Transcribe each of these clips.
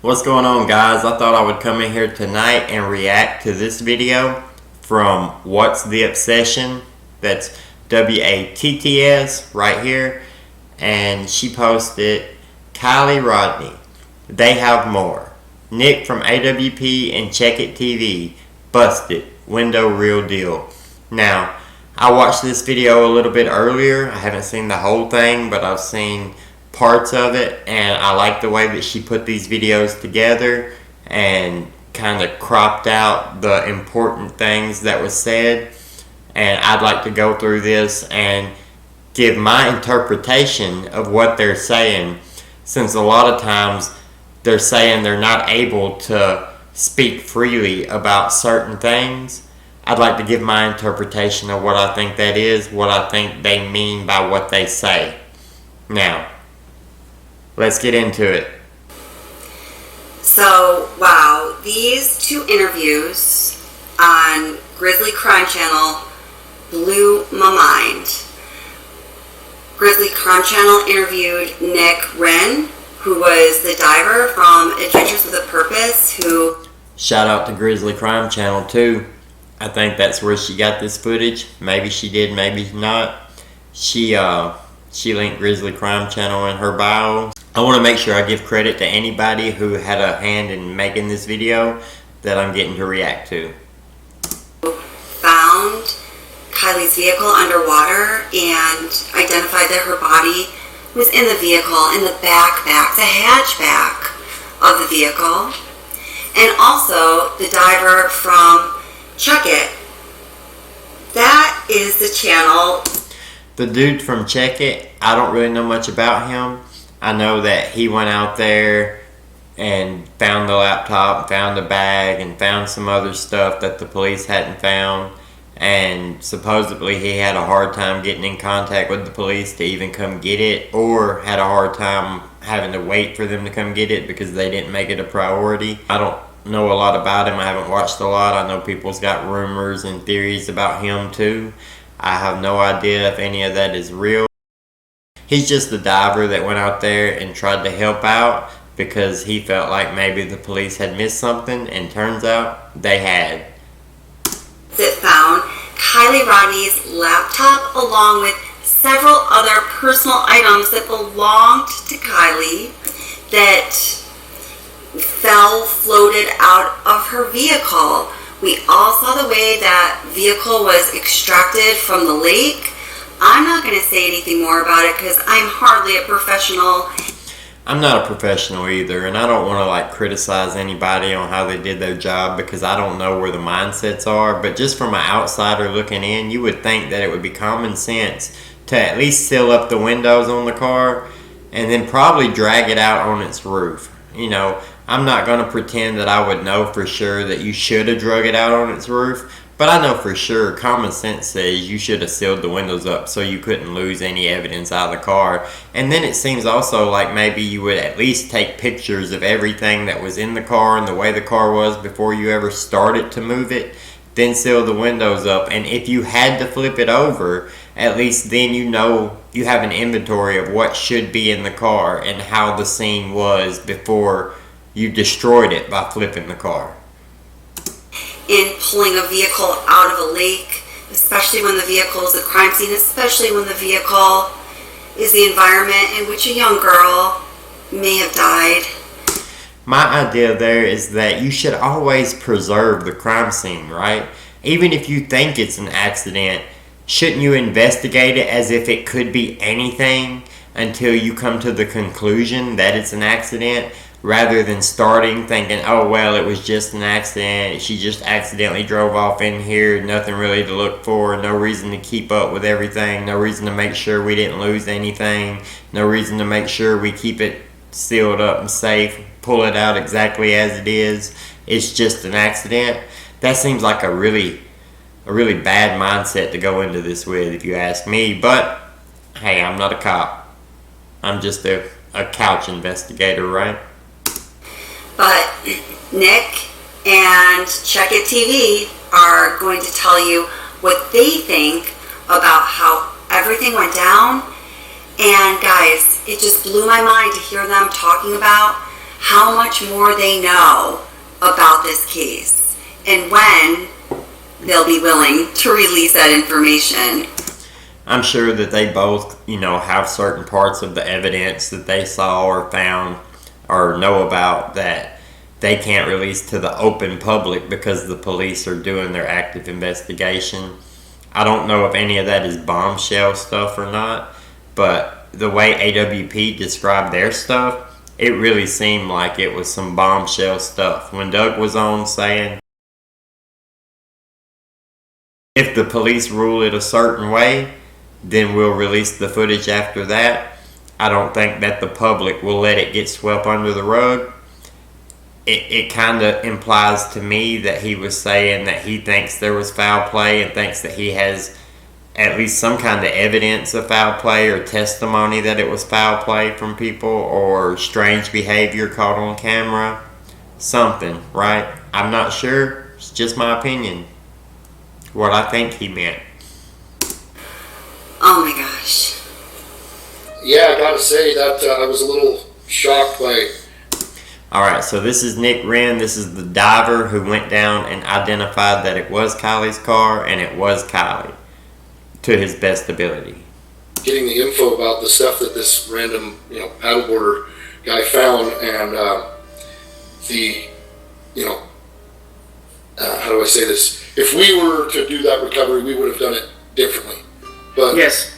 What's going on, guys? I thought I would come in here tonight and react to this video from What's the Obsession. That's WATTS right here. And she posted Kiely Rodni. They have more. Nick from AWP and Checkit TV. Busted. Window real deal. Now, I watched this video a little bit earlier. I haven't seen the whole thing, but I've seen parts of it, and I like the way that she put these videos together and kind of cropped out the important things that was said. And I'd like to go through this and give my interpretation of what they're saying, since a lot of times they're saying they're not able to speak freely about certain things. I'd like to give my interpretation of what I think that is, what I think they mean by what they say. Now, let's get into it. So, wow, these two interviews on Grizzly Crime Channel blew my mind. Grizzly Crime Channel interviewed Nick Rinn, who was the diver from Adventures with a Purpose, who... Shout out to Grizzly Crime Channel too. I think that's where she got this footage. Maybe she did, maybe not. She linked Grizzly Crime Channel in her bio. I want to make sure I give credit to anybody who had a hand in making this video that I'm getting to react to. Found Kiely's vehicle underwater and identified that her body was in the vehicle, in the the hatchback of the vehicle. And also the diver from Checkit. That is the channel. The dude from Checkit, I don't really know much about him. I know that he went out there and found the laptop, found the bag, and found some other stuff that the police hadn't found. And supposedly he had a hard time getting in contact with the police to even come get it, or had a hard time having to wait for them to come get it because they didn't make it a priority. I don't know a lot about him. I haven't watched a lot. I know people's got rumors and theories about him too. I have no idea if any of that is real. He's just the diver that went out there and tried to help out because he felt like maybe the police had missed something, and turns out they had. That found Kiely Rodni's laptop along with several other personal items that belonged to Kiely that floated out of her vehicle. We all saw the way that vehicle was extracted from the lake. I'm not going to say anything more about it because I'm hardly a professional. I'm not a professional either, and I don't want to criticize anybody on how they did their job because I don't know where the mindsets are. But just from an outsider looking in, you would think that it would be common sense to at least seal up the windows on the car and then probably drag it out on its roof. You know, I'm not going to pretend that I would know for sure that you should have drug it out on its roof, but I know for sure common sense says you should have sealed the windows up so you couldn't lose any evidence out of the car. And then it seems also like maybe you would at least take pictures of everything that was in the car and the way the car was before you ever started to move it, then seal the windows up. And if you had to flip it over, at least then you know you have an inventory of what should be in the car and how the scene was before you destroyed it by flipping the car. In pulling a vehicle out of a lake, especially when the vehicle is a crime scene, especially when the vehicle is the environment in which a young girl may have died. My idea there is that you should always preserve the crime scene, right? Even if you think it's an accident, shouldn't you investigate it as if it could be anything until you come to the conclusion that it's an accident? Rather than starting thinking, oh well, it was just an accident, she just accidentally drove off in here, nothing really to look for, no reason to keep up with everything, no reason to make sure we didn't lose anything, no reason to make sure we keep it sealed up and safe, pull it out exactly as it is, it's just an accident. That seems like a really bad mindset to go into this with, if you ask me. But hey, I'm not a cop, I'm just a couch investigator, right? But Nick and Checkit TV are going to tell you what they think about how everything went down. And guys, it just blew my mind to hear them talking about how much more they know about this case and when they'll be willing to release that information. I'm sure that they both, have certain parts of the evidence that they saw or found or know about that they can't release to the open public because the police are doing their active investigation. I don't know if any of that is bombshell stuff or not, but the way AWP described their stuff, it really seemed like it was some bombshell stuff. When Doug was on saying, if the police rule it a certain way, then we'll release the footage after that. I don't think that the public will let it get swept under the rug. It kind of implies to me that he was saying that he thinks there was foul play and thinks that he has at least some kind of evidence of foul play or testimony that it was foul play from people or strange behavior caught on camera. Something, right? I'm not sure. It's just my opinion. What I think he meant. Oh my gosh. Yeah, I gotta say that I was a little shocked by. Alright, so this is Nick Rinn. This is the diver who went down and identified that it was Kiely's car and it was Kiely to his best ability. Getting the info about the stuff that this random, paddleboarder guy found, and how do I say this? If we were to do that recovery, we would have done it differently. But yes.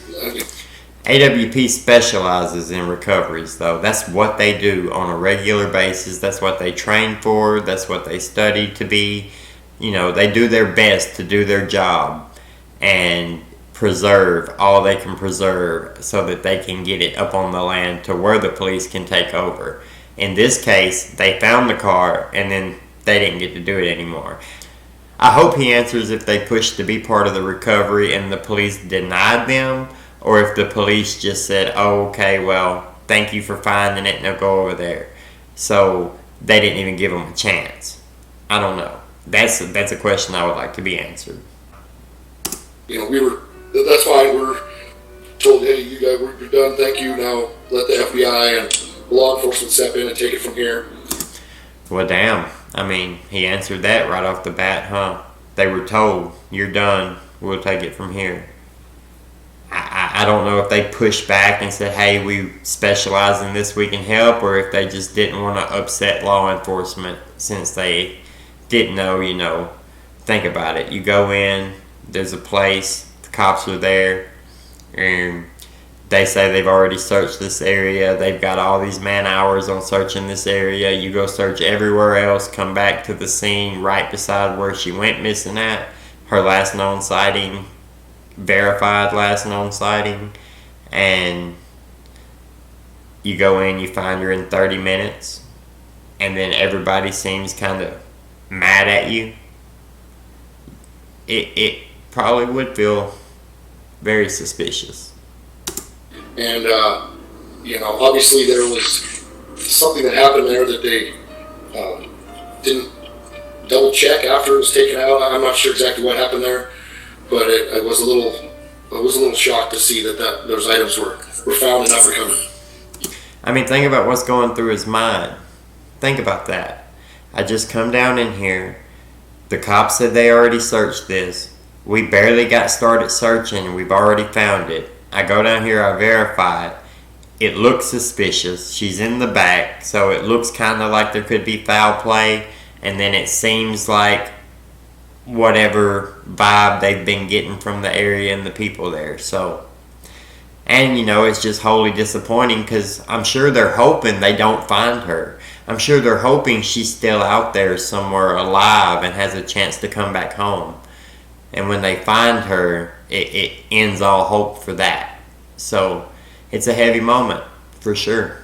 AWP specializes in recoveries, though. That's what they do on a regular basis. That's what they train for. That's what they study to be. They do their best to do their job and preserve all they can preserve so that they can get it up on the land to where the police can take over. In this case, they found the car and then they didn't get to do it anymore. I hope he answers if they pushed to be part of the recovery and the police denied them, or if the police just said, oh, okay, well, thank you for finding it, now go over there. So they didn't even give them a chance. I don't know. That's a question I would like to be answered. That's fine. We're told, hey, you guys, you're done. Thank you. Now let the FBI and law enforcement step in and take it from here. Well, damn. I mean, he answered that right off the bat, huh? They were told, you're done. We'll take it from here. I don't know if they pushed back and said, hey, we specialize in this, we can help, or if they just didn't want to upset law enforcement since they didn't know, think about it. You go in, there's a place, the cops are there, and they say they've already searched this area, they've got all these man hours on searching this area, you go search everywhere else, come back to the scene right beside where she went missing at, her last known sighting, verified last known sighting, and you go in, you find her in 30 minutes, and then everybody seems kind of mad at you. It probably would feel very suspicious. And obviously there was something that happened there that they didn't double check after it was taken out. I'm not sure exactly what happened there, but I was a little shocked to see that those items were found and not recovered. I mean, think about what's going through his mind. Think about that. I just come down in here. The cops said they already searched this. We barely got started searching. We've already found it. I go down here, I verify it. It looks suspicious. She's in the back, so it looks kind of like there could be foul play. And then it seems like whatever vibe they've been getting from the area and the people there. So, and it's just wholly disappointing because I'm sure they're hoping they don't find her. I'm sure they're hoping she's still out there somewhere alive and has a chance to come back home. And when they find her, it ends all hope for that. So it's a heavy moment for sure.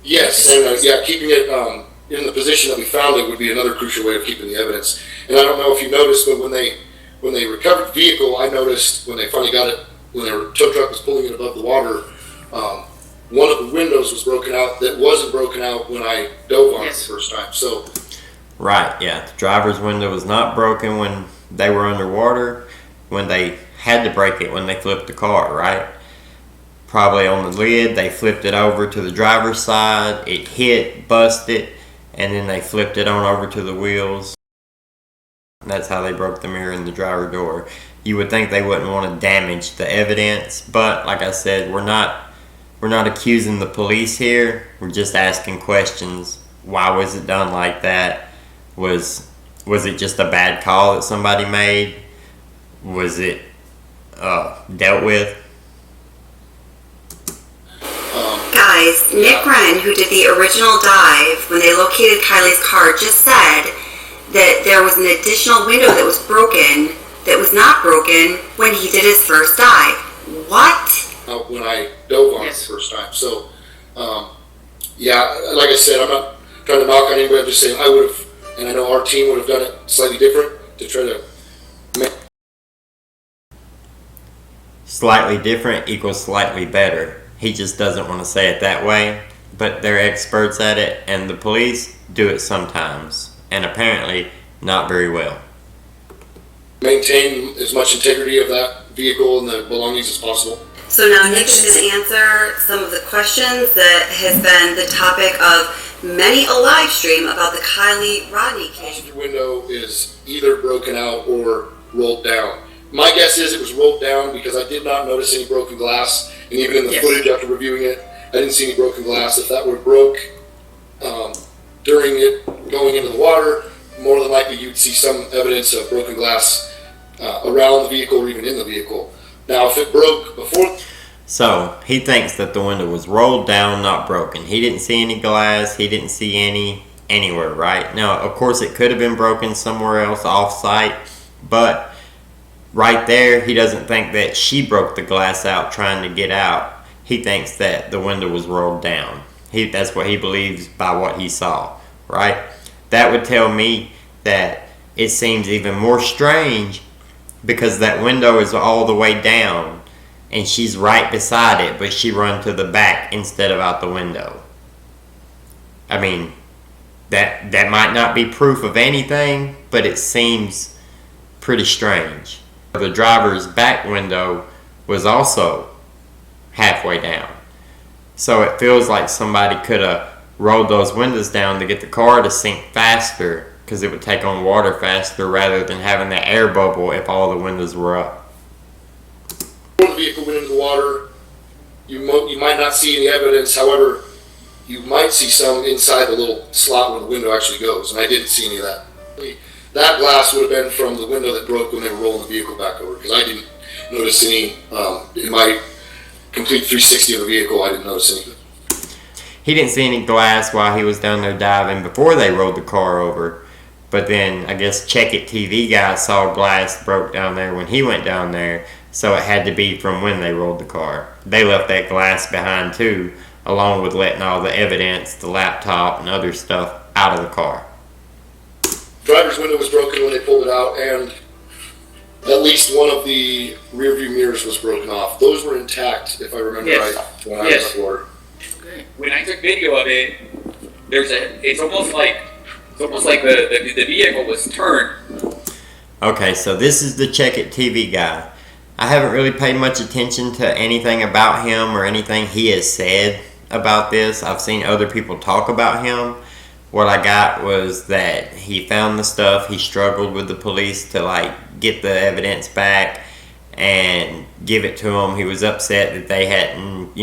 Yes, and keeping it in the position that we found it would be another crucial way of keeping the evidence. And I don't know if you noticed, but when they recovered the vehicle, I noticed when they finally got it, when their tow truck was pulling it above the water, one of the windows was broken out that wasn't broken out when I dove on it the first time. So, right, yeah, the driver's window was not broken when they were underwater, when they had to break it when they flipped the car, right? probably on the lid. They flipped it over to the driver's side. It hit, busted, and then they flipped it on over to the wheels. That's how they broke the mirror in the driver door. You would think they wouldn't want to damage the evidence, but like I said, we're not accusing the police here. We're just asking questions. Why was it done like that? Was it just a bad call that somebody made? Was it dealt with? Guys, Nick Rinn, who did the original dive, when they located Kiely's car, just said that there was an additional window that was broken, that was not broken when he did his first dive. What? When I dove on it the first time. So, yeah, like I said, I'm not trying to knock on anybody. I'm just saying I would have, and I know our team would have done it slightly different to try to make. Slightly different equals slightly better. He just doesn't want to say it that way, but they're experts at it, and the police do it sometimes, and apparently not very well. Maintain as much integrity of that vehicle and the belongings as possible. So now Nick is going to answer some of the questions that has been the topic of many a live stream about the Kiely Rodni case. The passenger window is either broken out or rolled down. My guess is it was rolled down because I did not notice any broken glass, and even in the footage after reviewing it, I didn't see any broken glass. If that were broke during it going into the water, more than likely you'd see some evidence of broken glass around the vehicle or even in the vehicle. Now, if it broke before... So, he thinks that the window was rolled down, not broken. He didn't see any glass. He didn't see any anywhere, right? Now, of course, it could have been broken somewhere else off-site, but right there, he doesn't think that she broke the glass out trying to get out. He thinks that the window was rolled down. That's what he believes by what he saw, right? That would tell me that it seems even more strange because that window is all the way down and she's right beside it, but she run to the back instead of out the window. I mean, that might not be proof of anything, but it seems pretty strange. The driver's back window was also halfway down. So it feels like somebody could have rolled those windows down to get the car to sink faster, because it would take on water faster rather than having that air bubble if all the windows were up. When the vehicle went into the water, you might not see any evidence. However, you might see some inside the little slot where the window actually goes, and I didn't see any of that. That glass would have been from the window that broke when they were rolling the vehicle back over, because I didn't notice any, in my complete 360 of the vehicle, I didn't notice anything. He didn't see any glass while he was down there diving before they rolled the car over. But then, I guess Checkit TV guy saw glass broke down there when he went down there, so it had to be from when they rolled the car. They left that glass behind too, along with letting all the evidence, the laptop, and other stuff out of the car. Driver's window was broken when they pulled it out, and at least one of the rear view mirrors was broken off. Those were intact, if I remember right, when I was aboard. When I took video of it, it's almost like the vehicle was turned. Okay, so this is the Checkit TV guy. I haven't really paid much attention to anything about him or anything he has said about this. I've seen other people talk about him. What I got was that he found the stuff, he struggled with the police to get the evidence back and give it to them. He was upset that they hadn't,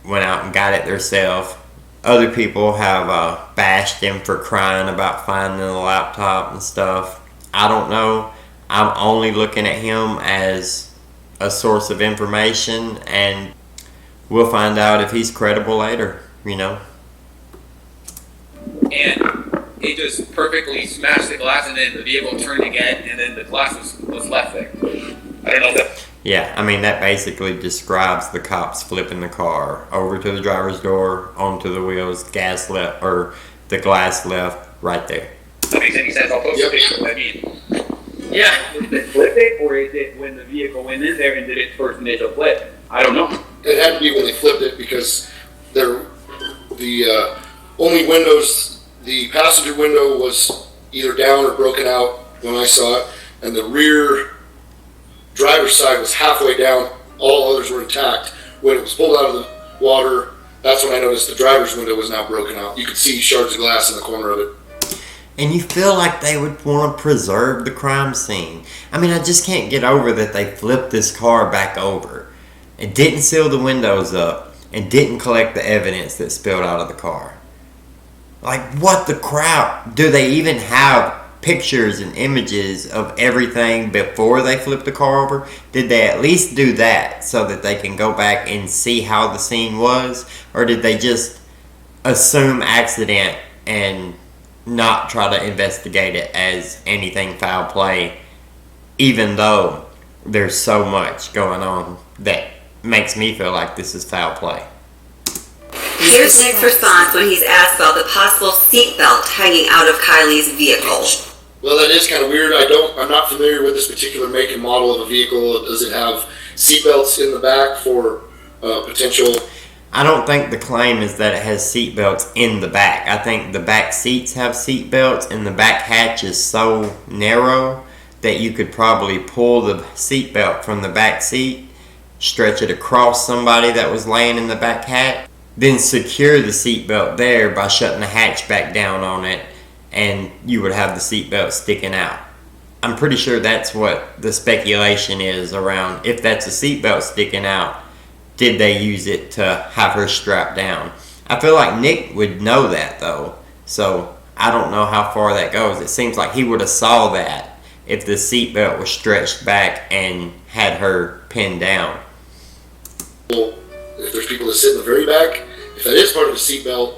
went out and got it themselves. Other people have bashed him for crying about finding the laptop and stuff. I don't know. I'm only looking at him as a source of information, and we'll find out if he's credible later, And it just perfectly smashed the glass, and then the vehicle turned again, and then the glass was left there. I don't know that. Yeah, I mean, that basically describes the cops flipping the car over to the driver's door, onto the wheels, gas left, or the glass left right there. That makes any sense. I'll post a picture. I mean, yeah, did it flip it, or is it when the vehicle went in there and did its first initial flip? I don't know. It had to be when they flipped it, because the only windows, the passenger window was either down or broken out when I saw it, and the rear driver's side was halfway down. All others were intact. when it was pulled out of the water, that's when I noticed the driver's window was now broken out. You could see shards of glass in the corner of it. And you feel like they would want to preserve the crime scene. I mean, I just can't get over that they flipped this car back over and didn't seal the windows up and didn't collect the evidence that spilled out of the car. Like, what the crap? Do they even have pictures and images of everything before they flipped the car over? Did they at least do that so that they can go back and see how the scene was? Or did they just assume accident and not try to investigate it as anything foul play, even though there's so much going on that makes me feel like this is foul play? Here's Nick's response when he's asked about the possible seatbelt hanging out of Kiely's vehicle. Well, that is kind of weird. I'm not familiar with this particular make and model of a vehicle. Does it have seatbelts in the back for potential? I don't think the claim is that it has seatbelts in the back. I think the back seats have seatbelts, and the back hatch is so narrow that you could probably pull the seatbelt from the back seat, stretch it across somebody that was laying in the back hatch, then secure the seatbelt there by shutting the hatch back down on it, and you would have the seatbelt sticking out. I'm pretty sure that's what the speculation is around. If that's a seatbelt sticking out, did they use it to have her strapped down? I feel like Nick would know that though, so I don't know how far that goes. It seems like he would have saw that if the seatbelt was stretched back and had her pinned down. Well, if there's people that sit in the very back, if that is part of the seatbelt,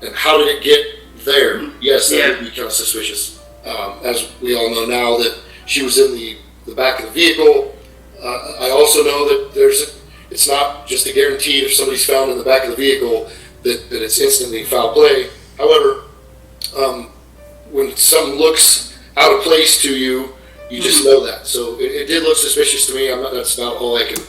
and how did it get there? Yes, that would be kind of suspicious. As we all know now that she was in the back of the vehicle. I also know that it's not just a guarantee if somebody's found in the back of the vehicle that it's instantly foul play. However, when something looks out of place to you, you just know that. So it did look suspicious to me. That's about all I can.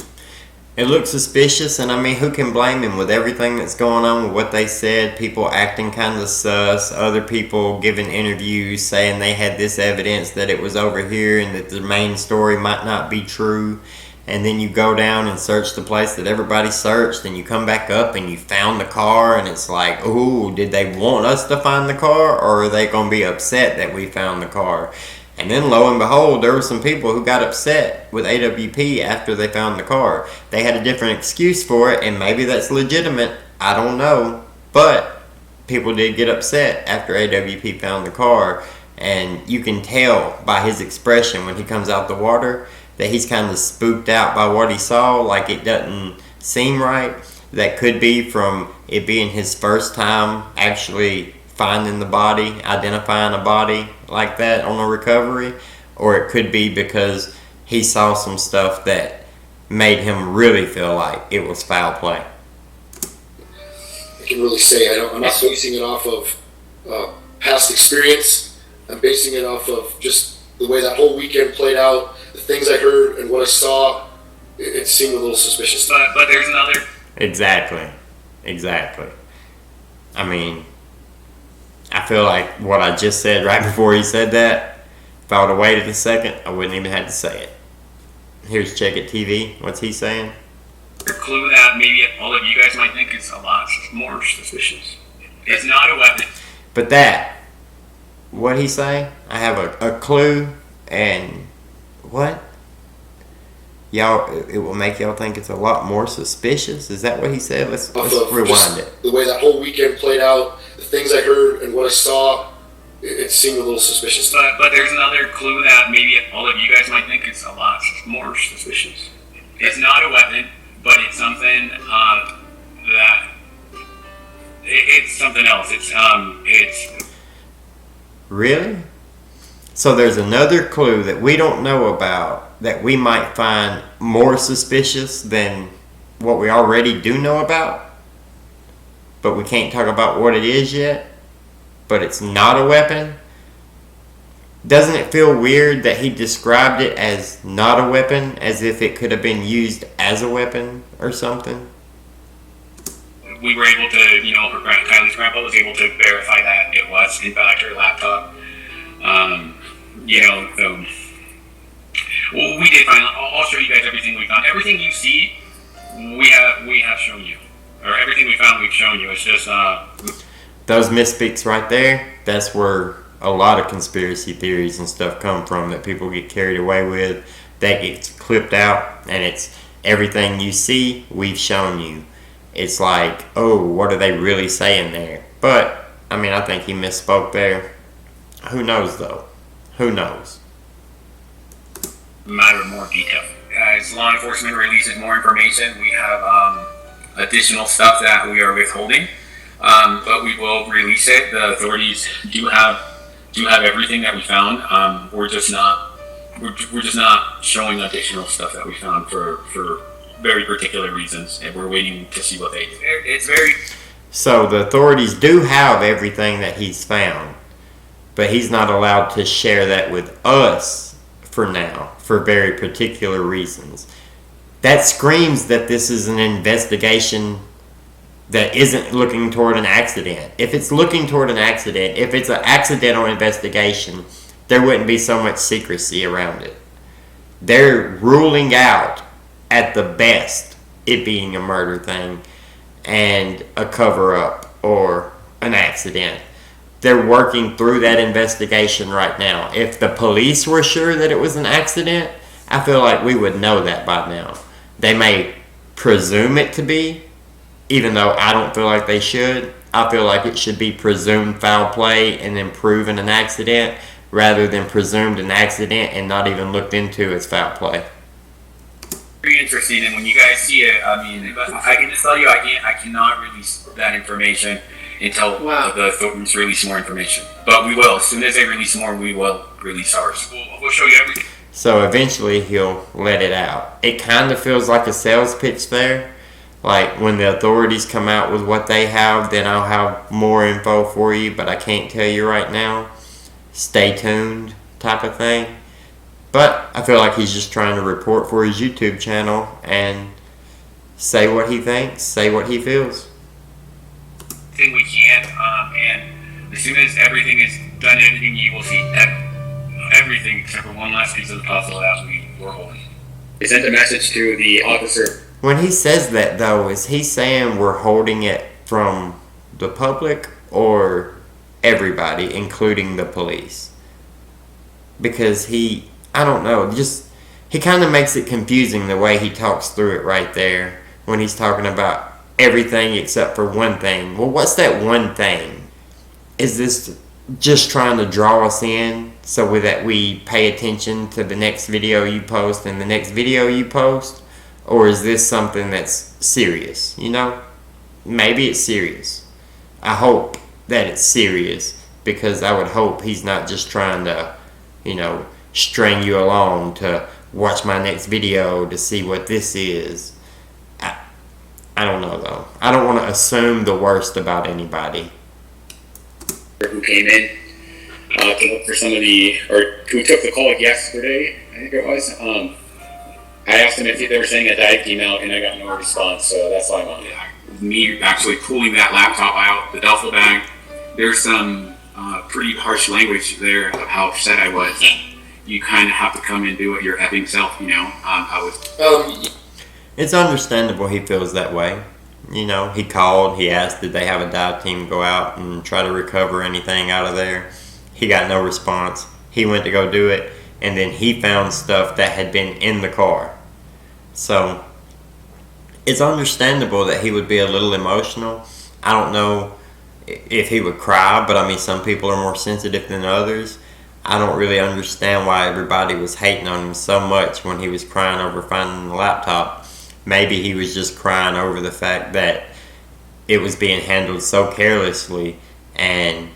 It looks suspicious, and I mean, who can blame him with everything that's going on with what they said? People acting kind of sus, other people giving interviews saying they had this evidence that it was over here and that the main story might not be true. And then you go down and search the place that everybody searched, and you come back up and you found the car, and it's like, ooh, did they want us to find the car, or are they going to be upset that we found the car? And then lo and behold, there were some people who got upset with AWP after they found the car. They had a different excuse for it, and maybe that's legitimate. I don't know. But people did get upset after AWP found the car, and you can tell by his expression when he comes out the water that he's kind of spooked out by what he saw, like it doesn't seem right. That could be from it being his first time actually finding the body, identifying a body like that on a recovery, or it could be because he saw some stuff that made him really feel like it was foul play. I can really say I'm not basing it off of past experience. I'm basing it off of just the way that whole weekend played out, the things I heard and what I saw. It seemed a little suspicious. But there's another. Exactly. I mean, I feel like what I just said right before he said that, if I would have waited a second, I wouldn't even have to say it. Here's Checkit TV. What's he saying? A clue that maybe all of you guys might think is a lot more suspicious. It's not a weapon. But that, what'd he say? I have a clue, and what? Y'all, it will make y'all think it's a lot more suspicious? Is that what he said? Let's rewind it. The way that whole weekend played out, the things I heard and what I saw, it seemed a little suspicious. But there's another clue that maybe all of you guys might think is a lot more suspicious. It's not a weapon, but it's something that it's something else. It's really? So there's another clue that we don't know about that we might find more suspicious than what we already do know about, but we can't talk about what it is yet, but it's not a weapon. Doesn't it feel weird that he described it as not a weapon, as if it could have been used as a weapon or something? We were able to, Kylie's grandpa was able to verify that it was, in fact, her laptop. Well, we did find, I'll show you guys everything we found. Everything you see We have shown you, or everything we found we've shown you. It's just those misspeaks right there. That's where a lot of conspiracy theories and stuff come from that people get carried away with. That gets clipped out, and it's everything you see, we've shown you. It's like, oh, what are they really saying there? But, I mean, I think he misspoke there. Who knows, though? Who knows? Matter of more detail. As law enforcement releases more information, we have additional stuff that we are withholding, but we will release it. The authorities do have everything that we found. We're just not showing additional stuff that we found for very particular reasons, and we're waiting to see what they do. It's very... So the authorities do have everything that he's found, but he's not allowed to share that with us for now, for very particular reasons. That screams that this is an investigation that isn't looking toward an accident. If it's looking toward an accident, if it's an accidental investigation, there wouldn't be so much secrecy around it. They're ruling out, at the best, it being a murder thing and a cover-up or an accident. They're working through that investigation right now. If the police were sure that it was an accident, I feel like we would know that by now. They may presume it to be, even though I don't feel like they should. I feel like it should be presumed foul play and then proven an accident, rather than presumed an accident and not even looked into as foul play. Very interesting, and when you guys see it, I mean, I can just tell you, I cannot release that information until the authorities release more information. But we will. As soon as they release more, we will release ours. We'll show you everything. So eventually he'll let it out. It kind of feels like a sales pitch there. Like when the authorities come out with what they have, then I'll have more info for you, but I can't tell you right now. Stay tuned type of thing. But I feel like he's just trying to report for his YouTube channel and say what he thinks, say what he feels. Thing we can, and as soon as everything is done, editing, you will see everything except for one last piece of the puzzle that we were holding. They sent a message to the officer. When he says that, though, is he saying we're holding it from the public or everybody, including the police? Because I don't know, he kind of makes it confusing the way he talks through it right there when he's talking about everything except for one thing. Well, what's that one thing? Is this just trying to draw us in so that we pay attention to the next video you post and the next video you post? Or is this something that's serious, you know? Maybe it's serious. I hope that it's serious, because I would hope he's not just trying to, string you along to watch my next video to see what this is. I don't know, though. I don't want to assume the worst about anybody. Who came in to look for who took the call yesterday, I think it was. I asked them if they were saying a dive came out, and I got no response, so that's why I'm on it. Me actually pulling that laptop out, the duffel bag, there's some pretty harsh language there of how upset I was. You kind of have to come and do it your effing self, It's understandable he feels that way. He called, he asked did they have a dive team go out and try to recover anything out of there. He got no response. He went to go do it, and then he found stuff that had been in the car. So it's understandable that he would be a little emotional. I don't know if he would cry, but some people are more sensitive than others. I don't really understand why everybody was hating on him so much when he was crying over finding the laptop. Maybe he was just crying over the fact that it was being handled so carelessly, and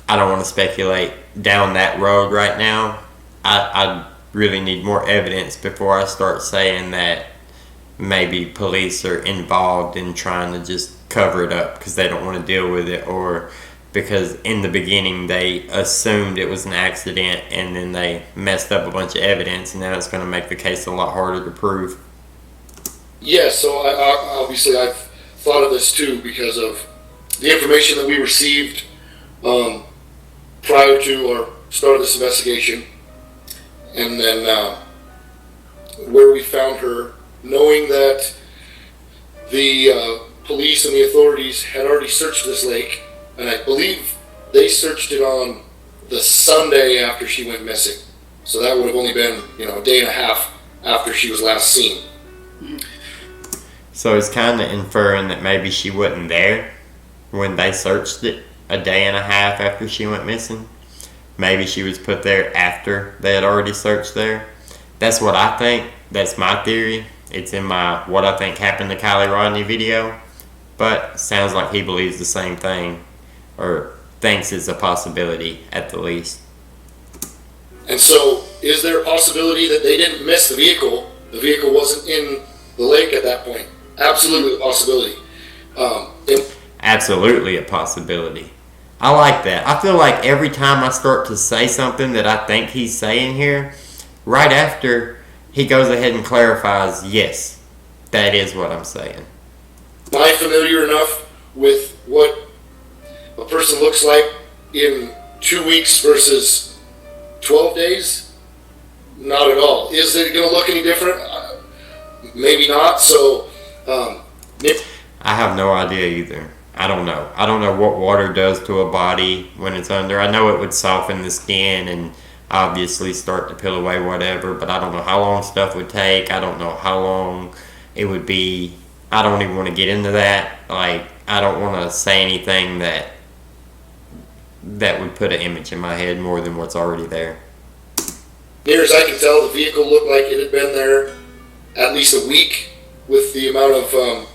I don't want to speculate down that road right now. I really need more evidence before I start saying that maybe police are involved in trying to just cover it up because they don't want to deal with it, or because in the beginning they assumed it was an accident and then they messed up a bunch of evidence, and now it's going to make the case a lot harder to prove. Yeah, so obviously I've thought of this too because of the information that we received prior to or start of this investigation, and then where we found her, knowing that the police and the authorities had already searched this lake, and I believe they searched it on the Sunday after she went missing. So that would have only been, a day and a half after she was last seen. So it's kind of inferring that maybe she wasn't there when they searched it a day and a half after she went missing. Maybe she was put there after they had already searched there. That's what I think. That's my theory. It's in my What I Think Happened to Kiely Rodni video. But sounds like he believes the same thing, or thinks it's a possibility at the least. And so, is there a possibility that they didn't miss the vehicle? The vehicle wasn't in the lake at that point. Absolutely a possibility. Absolutely a possibility. I like that. I feel like every time I start to say something that I think he's saying here, right after he goes ahead and clarifies, yes, that is what I'm saying. Am I familiar enough with what a person looks like in 2 weeks versus 12 days? Not at all. Is it going to look any different? Maybe not. So, Nick? I have no idea either. I don't know. I don't know what water does to a body when it's under. I know it would soften the skin and obviously start to peel away whatever, but I don't know how long stuff would take. I don't know how long it would be. I don't even want to get into that. Like, I don't want to say anything that would put an image in my head more than what's already there. Near as I can tell, the vehicle looked like it had been there at least a week, with the amount of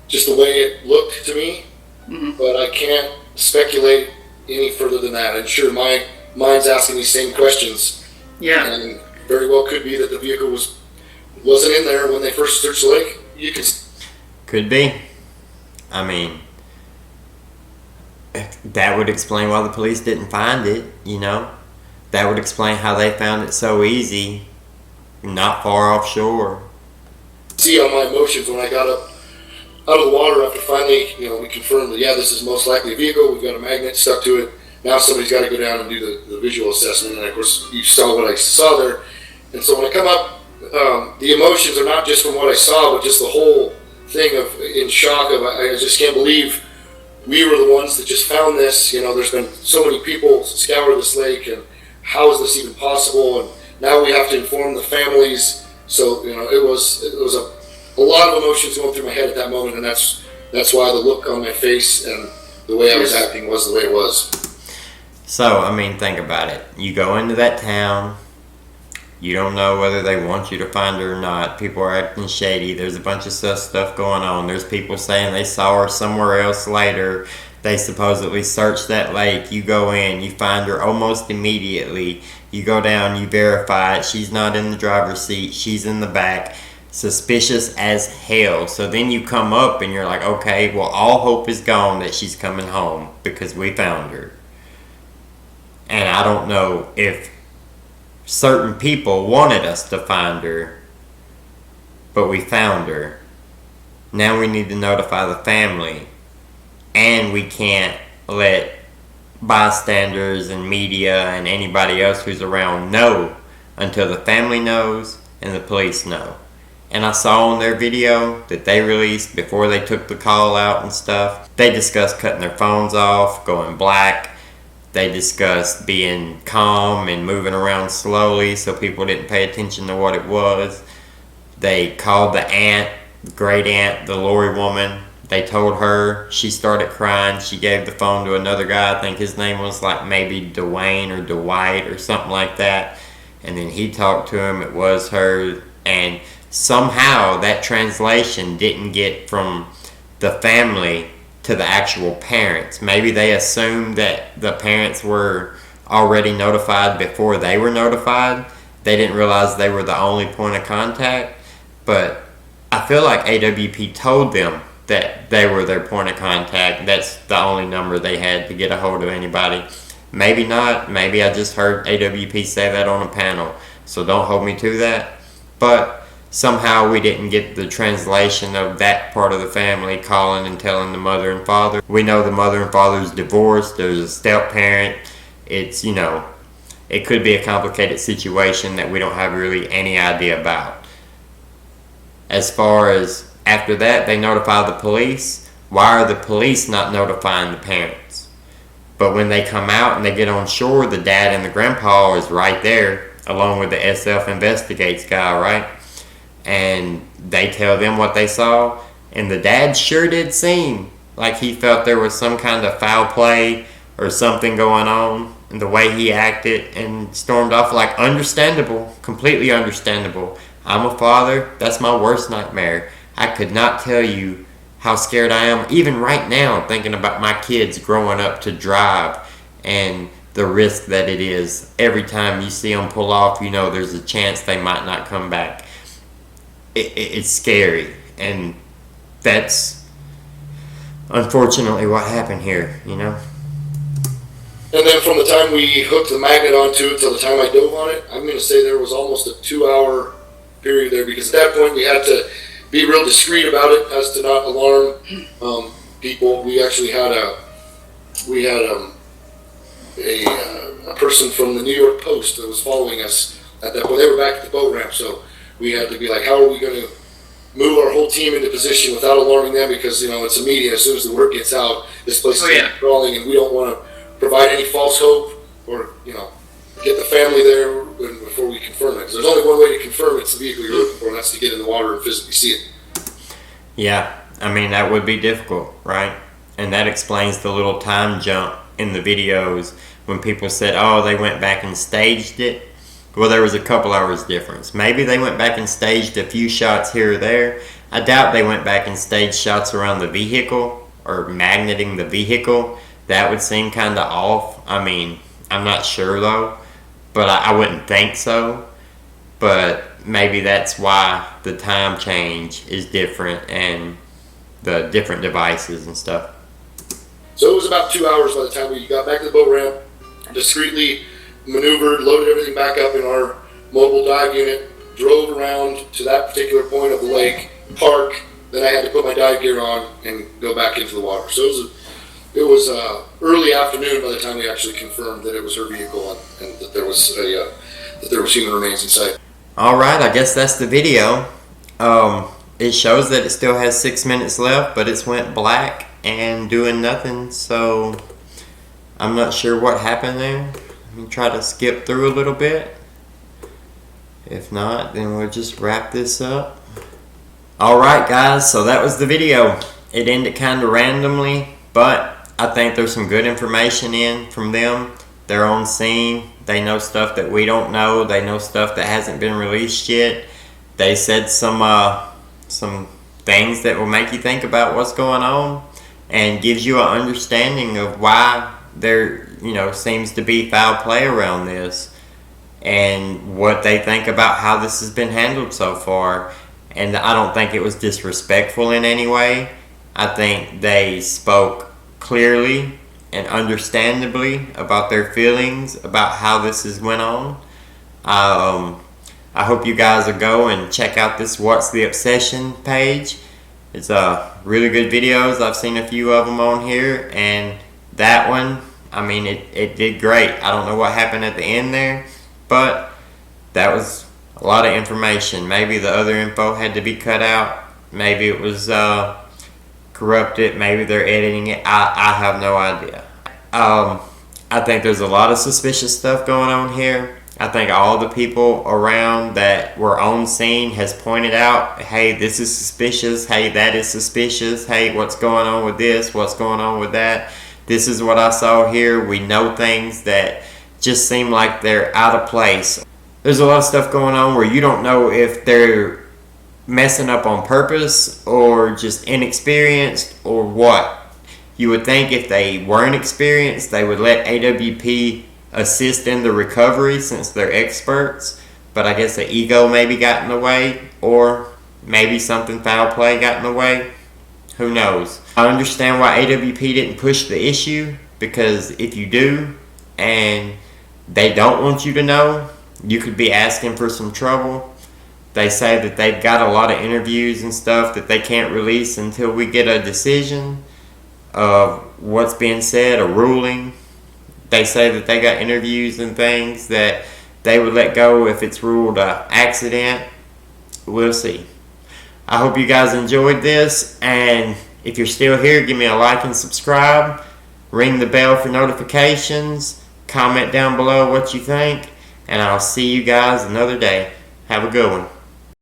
just the way it looked to me. Mm-hmm. But I can't speculate any further than that. And sure, my mind's asking these same questions. Yeah. And very well could be that the vehicle wasn't in there when they first searched the lake. Could be. I mean, that would explain why the police didn't find it, That would explain how they found it so easy, not far offshore. See on my emotions when I got up out of the water after finally, we confirmed that, this is most likely a vehicle. We've got a magnet stuck to it. Now somebody's got to go down and do the visual assessment. And of course, you saw what I saw there. And so when I come up, the emotions are not just from what I saw, but just the whole thing of in shock of I just can't believe we were the ones that just found this. There's been so many people scour this lake, and how is this even possible? And now we have to inform the families. So it was a lot of emotions going through my head at that moment, and that's why the look on my face and the way I was acting was the way it was. So, I mean, think about it. You go into that town. You don't know whether they want you to find her or not. People are acting shady. There's a bunch of stuff going on. There's people saying they saw her somewhere else later. They supposedly searched that lake. You go in. You find her almost immediately. You go down. You verify it. She's not in the driver's seat. She's in the back. Suspicious as hell. So then you come up and you're like, okay, well, all hope is gone that she's coming home because we found her. And I don't know if certain people wanted us to find her, but we found her. Now we need to notify the family, and we can't let bystanders and media and anybody else who's around know until the family knows and the police know. And I saw on their video that they released before they took the call out and stuff, they discussed cutting their phones off, going black. They discussed being calm and moving around slowly so people didn't pay attention to what it was. They called the aunt, great aunt, the Lori woman. They told her. She started crying. She gave the phone to another guy. I think his name was like maybe Dwayne or Dwight or something like that. And then he talked to him. It was her. And somehow that translation didn't get from the family to the actual parents. Maybe they assumed that the parents were already notified before they were notified. They didn't realize they were the only point of contact. But I feel like AWP told them that they were their point of contact. That's the only number they had to get a hold of anybody. Maybe not. Maybe I just heard AWP say that on a panel. So don't hold me to that. But somehow we didn't get the translation of that part of the family calling and telling the mother and father. We know the mother and father's divorced. There's a step parent. It's, it could be a complicated situation that we don't have really any idea about. As far as after that, they notify the police. Why are the police not notifying the parents? But when they come out and they get on shore, the dad and the grandpa is right there, along with the SF Investigates guy, right? And they tell them what they saw, and the dad sure did seem like he felt there was some kind of foul play or something going on in the way he acted and stormed off. Like, understandable, completely understandable. I'm a father, that's my worst nightmare. I could not tell you how scared I am, even right now, thinking about my kids growing up to drive and the risk that it is. Every time you see them pull off, you know there's a chance they might not come back. It's scary, and that's unfortunately what happened here, you know. And then from the time we hooked the magnet onto it till the time I dove on it, I'm going to say there was almost a 2-hour period there, because at that point we had to be real discreet about it as to not alarm people. We actually had a person from the New York Post that was following us at that point. They were back at the boat ramp, so we had to be like, how are we going to move our whole team into position without alarming them? Because, you know, it's immediate. As soon as the word gets out, this place is crawling, and we don't want to provide any false hope or, you know, get the family there before we confirm it. Because there's only one way to confirm it's the vehicle you're looking for, and that's to get in the water and physically see it. Yeah, I mean, that would be difficult, right? And that explains the little time jump in the videos when people said, oh, they went back and staged it. Well, there was a couple hours difference. Maybe they went back and staged a few shots here or there. I doubt they went back and staged shots around the vehicle or magneting the vehicle. That would seem kind of off. I mean, I'm not sure though, but I wouldn't think so. But maybe that's why the time change is different and the different devices and stuff. So it was about 2 hours by the time we got back to the boat ramp, discreetly maneuvered, loaded everything back up in our mobile dive unit, drove around to that particular point of the lake, park, then I had to put my dive gear on and go back into the water. So it was early afternoon by the time we actually confirmed that it was her vehicle and that there was human remains inside. All right, I guess that's the video. It shows that it still has 6 minutes left, but it's went black and doing nothing, so I'm not sure what happened there. Let me try to skip through a little bit. If not, then we'll just wrap this up. Alright guys, so that was the video. It ended kind of randomly, but I think there's some good information in from them. They're on scene. They know stuff that we don't know. They know stuff that hasn't been released yet. They said some things that will make you think about what's going on and gives you an understanding of why there, you know, seems to be foul play around this and what they think about how this has been handled so far. And I don't think it was disrespectful in any way. I think they spoke clearly and understandably about their feelings about how this has went on. I hope you guys will go and check out this What's the Obsession page. It's really good videos. I've seen a few of them on here, and that one, I mean, it did great. I don't know what happened at the end there, but that was a lot of information. Maybe the other info had to be cut out. Maybe it was corrupted. Maybe they're editing it. I have no idea. I think there's a lot of suspicious stuff going on here. I think all the people around that were on scene has pointed out, hey, this is suspicious. Hey, that is suspicious. Hey, what's going on with this? What's going on with that? This is what I saw here. We know things that just seem like they're out of place. There's a lot of stuff going on where you don't know if they're messing up on purpose or just inexperienced or what. You would think if they weren't experienced, they would let AWP assist in the recovery since they're experts, but I guess the ego maybe got in the way, or maybe something foul play got in the way. Who knows? I understand why AWP didn't push the issue, because if you do and they don't want you to know, you could be asking for some trouble. They say that they've got a lot of interviews and stuff that they can't release until we get a decision of what's being said, a ruling. they say that they got interviews and things that they would let go if it's ruled an accident. We'll see. I hope you guys enjoyed this, and if you're still here, give me a like and subscribe. Ring the bell for notifications. Comment down below what you think, and I'll see you guys another day. Have a good one.